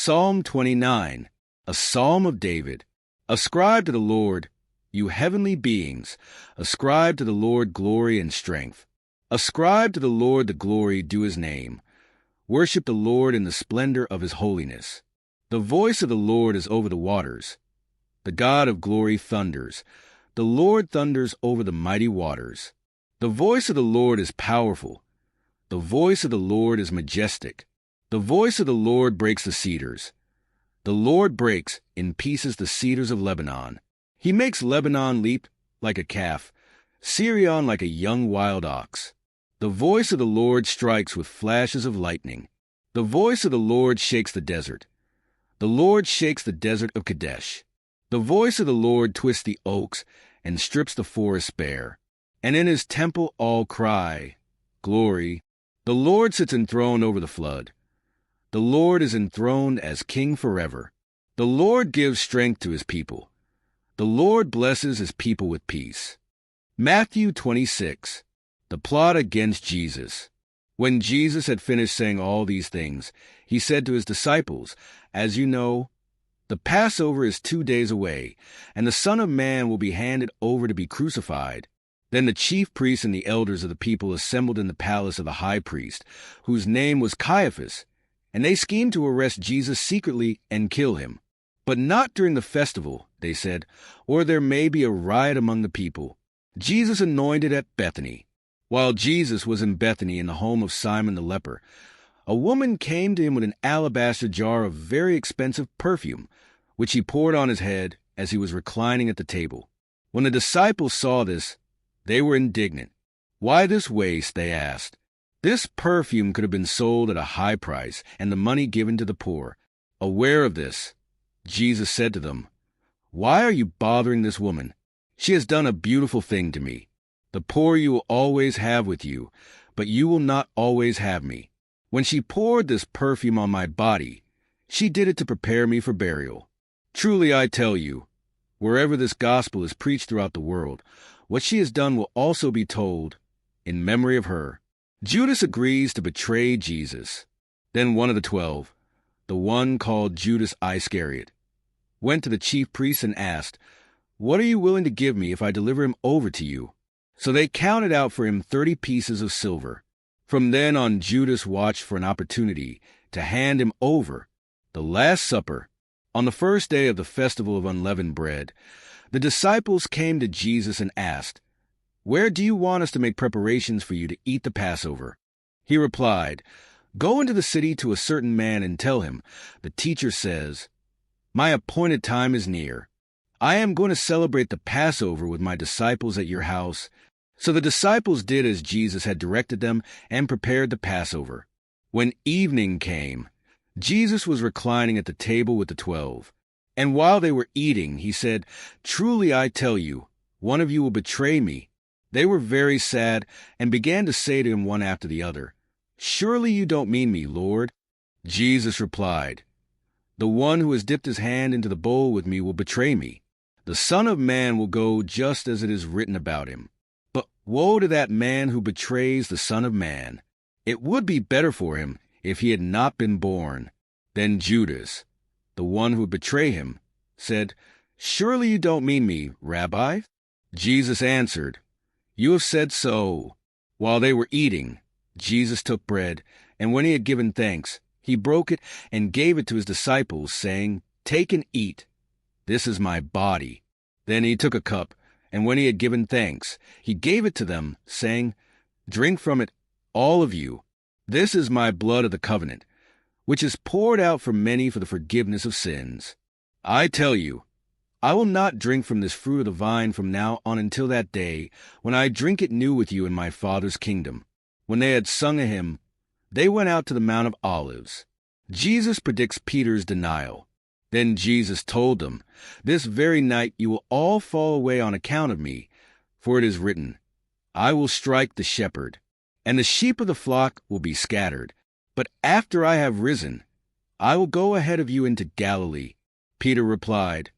Psalm 29, a psalm of David. Ascribe to the Lord, you heavenly beings. Ascribe to the Lord glory and strength. Ascribe to the Lord the glory due his name. Worship the Lord in the splendor of his holiness. The voice of the Lord is over the waters. The God of glory thunders. The Lord thunders over the mighty waters. The voice of the Lord is powerful. The voice of the Lord is majestic. The voice of the Lord breaks the cedars. The Lord breaks in pieces the cedars of Lebanon. He makes Lebanon leap like a calf, Syrian like a young wild ox. The voice of the Lord strikes with flashes of lightning. The voice of the Lord shakes the desert. The Lord shakes the desert of Kadesh. The voice of the Lord twists the oaks and strips the forest bare. And in his temple all cry, Glory! The Lord sits enthroned over the flood. The Lord is enthroned as king forever. The Lord gives strength to his people. The Lord blesses his people with peace. Matthew 26. The plot against Jesus. When Jesus had finished saying all these things, he said to his disciples, As you know, the Passover is 2 days away, and the Son of Man will be handed over to be crucified. Then the chief priests and the elders of the people assembled in the palace of the high priest, whose name was Caiaphas, and they schemed to arrest Jesus secretly and kill him. But not during the festival, they said, or there may be a riot among the people. Jesus anointed at Bethany. While Jesus was in Bethany in the home of Simon the leper, a woman came to him with an alabaster jar of very expensive perfume, which he poured on his head as he was reclining at the table. When the disciples saw this, they were indignant. Why this waste, they asked. This perfume could have been sold at a high price and the money given to the poor. Aware of this, Jesus said to them, Why are you bothering this woman? She has done a beautiful thing to me. The poor you will always have with you, but you will not always have me. When she poured this perfume on my body, she did it to prepare me for burial. Truly I tell you, wherever this gospel is preached throughout the world, what she has done will also be told in memory of her. Judas agrees to betray Jesus. Then one of the 12, the one called Judas Iscariot, went to the chief priests and asked, What are you willing to give me if I deliver him over to you? So they counted out for him 30 pieces of silver. From then on, Judas watched for an opportunity to hand him over. The Last Supper. On the first day of the festival of unleavened bread, the disciples came to Jesus and asked, Where do you want us to make preparations for you to eat the Passover? He replied, Go into the city to a certain man and tell him, The teacher says, My appointed time is near. I am going to celebrate the Passover with my disciples at your house. So the disciples did as Jesus had directed them and prepared the Passover. When evening came, Jesus was reclining at the table with the 12. And while they were eating, he said, Truly I tell you, one of you will betray me. They were very sad and began to say to him one after the other, Surely you don't mean me, Lord. Jesus replied, The one who has dipped his hand into the bowl with me will betray me. The Son of Man will go just as it is written about him. But woe to that man who betrays the Son of Man. It would be better for him if he had not been born. Then Judas, the one who would betray him, said, Surely you don't mean me, Rabbi? Jesus answered, You have said so. While they were eating, Jesus took bread, and when he had given thanks, he broke it and gave it to his disciples, saying, Take and eat. This is my body. Then he took a cup, and when he had given thanks, he gave it to them, saying, Drink from it, all of you. This is my blood of the covenant, which is poured out for many for the forgiveness of sins. I tell you, I will not drink from this fruit of the vine from now on until that day, when I drink it new with you in my Father's kingdom. When they had sung a hymn, they went out to the Mount of Olives. Jesus predicts Peter's denial. Then Jesus told them, This very night you will all fall away on account of me, for it is written, I will strike the shepherd, and the sheep of the flock will be scattered. But after I have risen, I will go ahead of you into Galilee. Peter replied,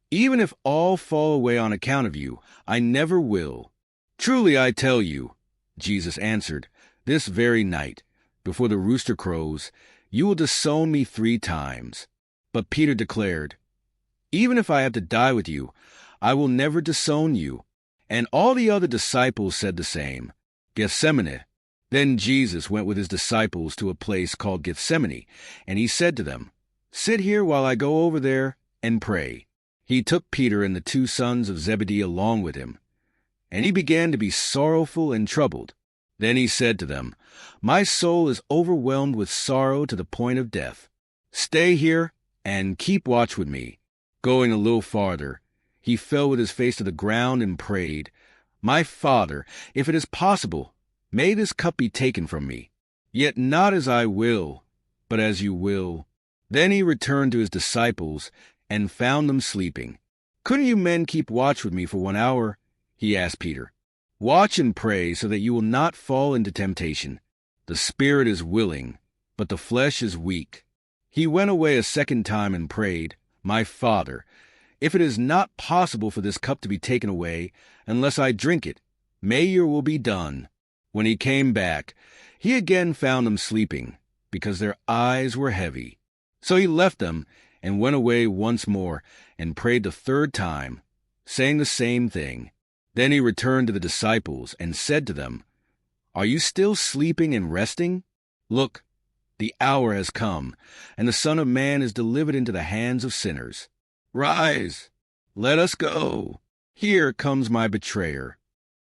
Even if all fall away on account of you, I never will. Truly I tell you, Jesus answered, this very night, before the rooster crows, you will disown me 3 times. But Peter declared, even if I have to die with you, I will never disown you. And all the other disciples said the same. Gethsemane. Then Jesus went with his disciples to a place called Gethsemane, and he said to them, sit here while I go over there and pray. He took Peter and the 2 sons of Zebedee along with him, and he began to be sorrowful and troubled. Then he said to them, my soul is overwhelmed with sorrow to the point of death. Stay here and keep watch with me. Going a little farther, he fell with his face to the ground and prayed, my Father, if it is possible, may this cup be taken from me. Yet not as I will, but as you will. Then he returned to his disciples and found them sleeping. Couldn't you men keep watch with me for 1 hour? He asked Peter. Watch and pray so that you will not fall into temptation. The spirit is willing, but the flesh is weak. He went away a second time and prayed, my Father, if it is not possible for this cup to be taken away unless I drink it, may your will be done. When he came back, he again found them sleeping, because their eyes were heavy. So he left them and went away once more and prayed the 3rd time, saying the same thing. Then he returned to the disciples and said to them, are you still sleeping and resting? Look, the hour has come, and the Son of Man is delivered into the hands of sinners. Rise, let us go. Here comes my betrayer.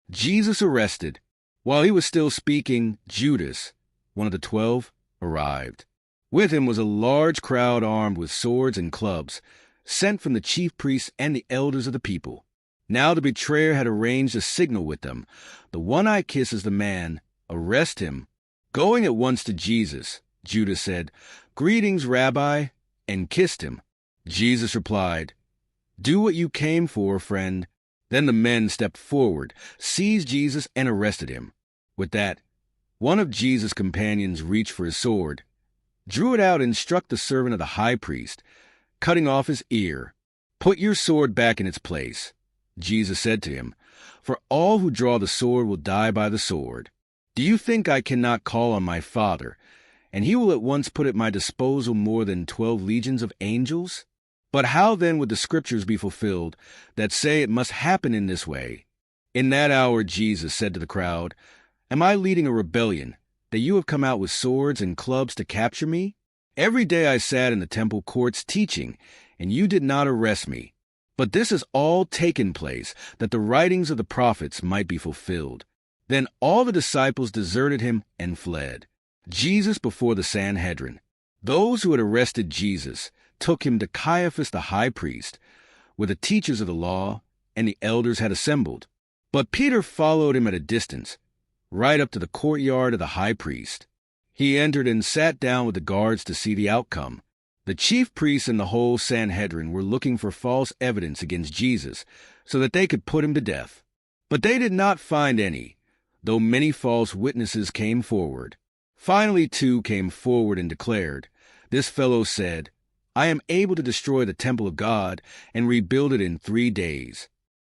Jesus arrested. While he was still speaking, Judas, one of the 12, arrived. With him was a large crowd armed with swords and clubs, sent from the chief priests and the elders of the people. Now the betrayer had arranged a signal with them. The one I kiss is the man. Arrest him. Going at once to Jesus, Judas said, greetings, Rabbi, and kissed him. Jesus replied, do what you came for, friend. Then the men stepped forward, seized Jesus, and arrested him. With that, one of Jesus' companions reached for his sword, drew it out, and struck the servant of the high priest, cutting off his ear. Put your sword back in its place. Jesus said to him, for all who draw the sword will die by the sword. Do you think I cannot call on my Father, and he will at once put at my disposal more than 12 legions of angels? But how then would the scriptures be fulfilled that say it must happen in this way? In that hour Jesus said to the crowd, am I leading a rebellion, that you have come out with swords and clubs to capture me? Every day I sat in the temple courts teaching, and you did not arrest me. But this has all taken place, that the writings of the prophets might be fulfilled. Then all the disciples deserted him and fled. Jesus before the Sanhedrin. Those who had arrested Jesus took him to Caiaphas the high priest, where the teachers of the law and the elders had assembled. But Peter followed him at a distance, right up to the courtyard of the high priest. He entered and sat down with the guards to see the outcome. The chief priests and the whole Sanhedrin were looking for false evidence against Jesus so that they could put him to death. But they did not find any, though many false witnesses came forward. Finally 2 came forward and declared, this fellow said, I am able to destroy the temple of God and rebuild it in 3 days.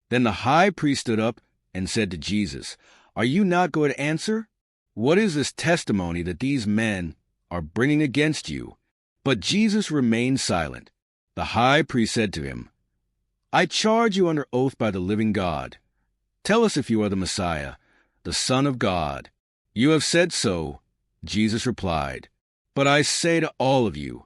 Then the high priest stood up and said to Jesus, are you not going to answer? What is this testimony that these men are bringing against you? But Jesus remained silent. The high priest said to him, I charge you under oath by the living God. Tell us if you are the Messiah, the Son of God. You have said so, Jesus replied. But I say to all of you,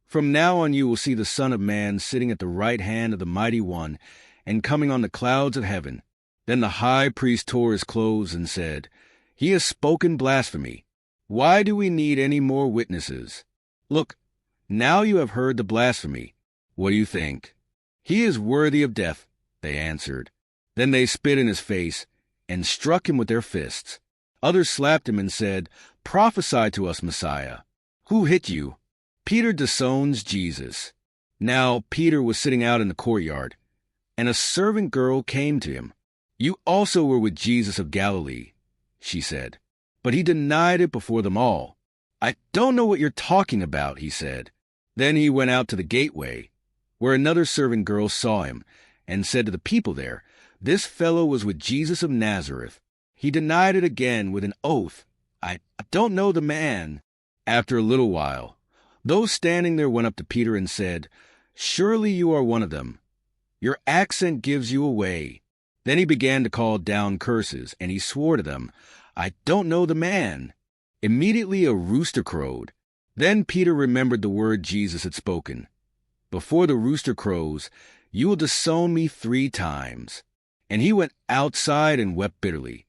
from now on you will see the Son of Man sitting at the right hand of the Mighty One and coming on the clouds of heaven. Then the high priest tore his clothes and said, he has spoken blasphemy. Why do we need any more witnesses? Look, now you have heard the blasphemy. What do you think? He is worthy of death, they answered. Then they spit in his face and struck him with their fists. Others slapped him and said, prophesy to us, Messiah. Who hit you? Peter disowns Jesus. Now Peter was sitting out in the courtyard, and a servant girl came to him. You also were with Jesus of Galilee, she said. But he denied it before them all. I don't know what you're talking about, he said. Then he went out to the gateway, where another servant girl saw him, and said to the people there, this fellow was with Jesus of Nazareth. He denied it again with an oath. I don't know the man. After a little while, those standing there went up to Peter and said, "Surely you are one of them. Your accent gives you away." Then he began to call down curses, and he swore to them, "I don't know the man." Immediately a rooster crowed. Then Peter remembered the word Jesus had spoken. "Before the rooster crows, you will disown me 3 times." And he went outside and wept bitterly.